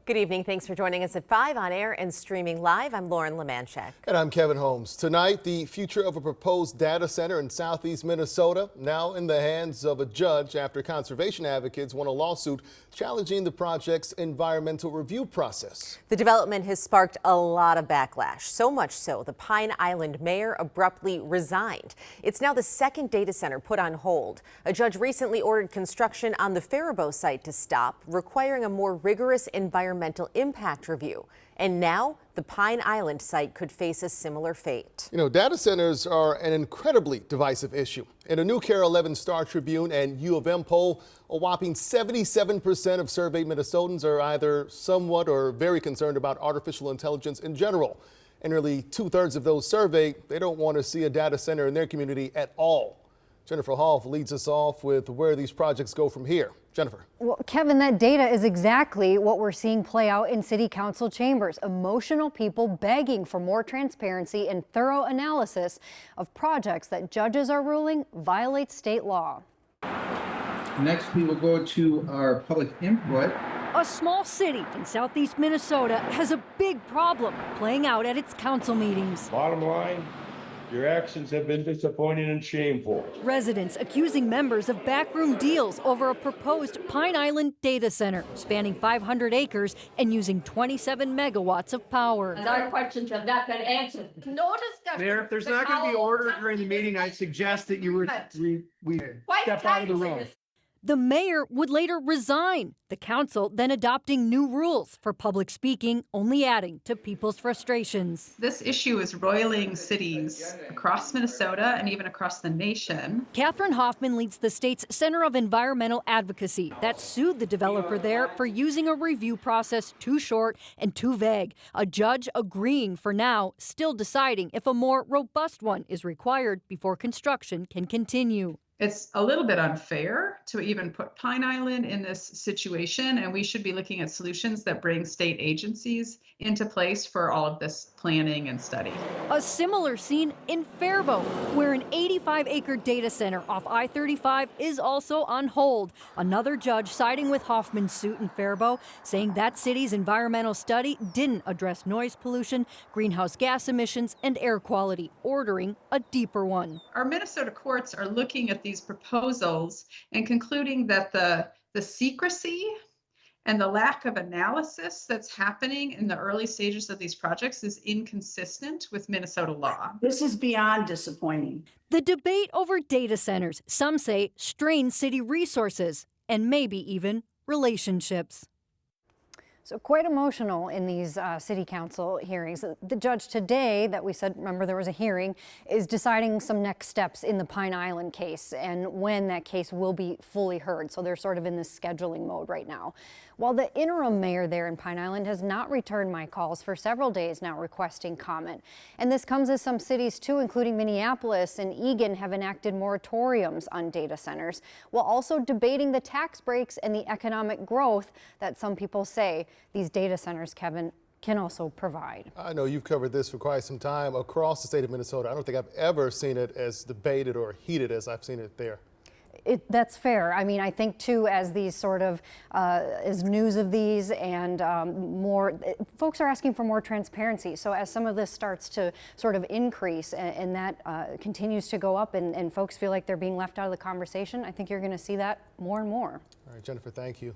Good evening. Thanks for joining us at 5 on air and streaming live. I'm Lauren Lemanchek. And I'm Kevin Holmes. Tonight, the future of a proposed data center in southeast Minnesota now in the hands of a judge after conservation advocates won a lawsuit challenging the project's environmental review process. The development has sparked a lot of backlash, so much so the Pine Island mayor abruptly resigned. It's now the second data center put on hold. A judge recently ordered construction on the Faribault site to stop, requiring a more rigorous environmental impact review. And now the Pine Island site could face a similar fate. You know, data centers are an incredibly divisive issue. In a new KARE 11 Star Tribune and U of M poll, a whopping 77% of surveyed Minnesotans are either somewhat or very concerned about artificial intelligence in general. And nearly 2/3 of those surveyed, they don't want to see a data center in their community at all. Jennifer Hall leads us off with where these projects go from here. Jennifer. Well, Kevin, that data is exactly what we're seeing play out in city council chambers. Emotional people begging for more transparency and thorough analysis of projects that judges are ruling violate state law. Next, we will go to our public input. A small city in southeast Minnesota has a big problem playing out at its council meetings. Bottom line, your actions have been disappointing and shameful. Residents accusing members of backroom deals over a proposed Pine Island data center spanning 500 acres and using 27 megawatts of power. And our questions have not been answered. No discussion. Mayor, if there's not going to be order during the meeting, I suggest that we step out of the room. The mayor would later resign, the council then adopting new rules for public speaking, only adding to people's frustrations. This issue is roiling cities across Minnesota and even across the nation. Catherine Hoffman leads the state's Center of Environmental Advocacy that sued the developer there for using a review process too short and too vague. A judge agreeing for now, still deciding if a more robust one is required before construction can continue. It's a little bit unfair to even put Pine Island in this situation, and we should be looking at solutions that bring state agencies into place for all of this planning and study. A similar scene in Faribault, where an 85-acre data center off I-35 is also on hold. Another judge siding with Hoffman's suit in Faribault, saying that city's environmental study didn't address noise pollution, greenhouse gas emissions, and air quality, ordering a deeper one. Our Minnesota courts are looking at these proposals and concluding that the secrecy and the lack of analysis that's happening in the early stages of these projects is inconsistent with Minnesota law. This is beyond disappointing. The debate over data centers, some say, strains city resources and maybe even relationships. So quite emotional in these city council hearings. The judge today that we said, remember there was a hearing, is deciding some next steps in the Pine Island case and when that case will be fully heard. So they're sort of in this scheduling mode right now. While the interim mayor there in Pine Island has not returned my calls for several days now requesting comment. And this comes as some cities too, including Minneapolis and Eagan, have enacted moratoriums on data centers, while also debating the tax breaks and the economic growth that some people say these data centers, Kevin, can also provide. I know you've covered this for quite some time across the state of Minnesota. I don't think I've ever seen it as debated or heated as I've seen it there. That's fair. I mean, I think too, as these sort of, as news of these and more, folks are asking for more transparency. So as some of this starts to sort of increase and that continues to go up and folks feel like they're being left out of the conversation, I think you're going to see that more and more. All right, Jennifer, thank you.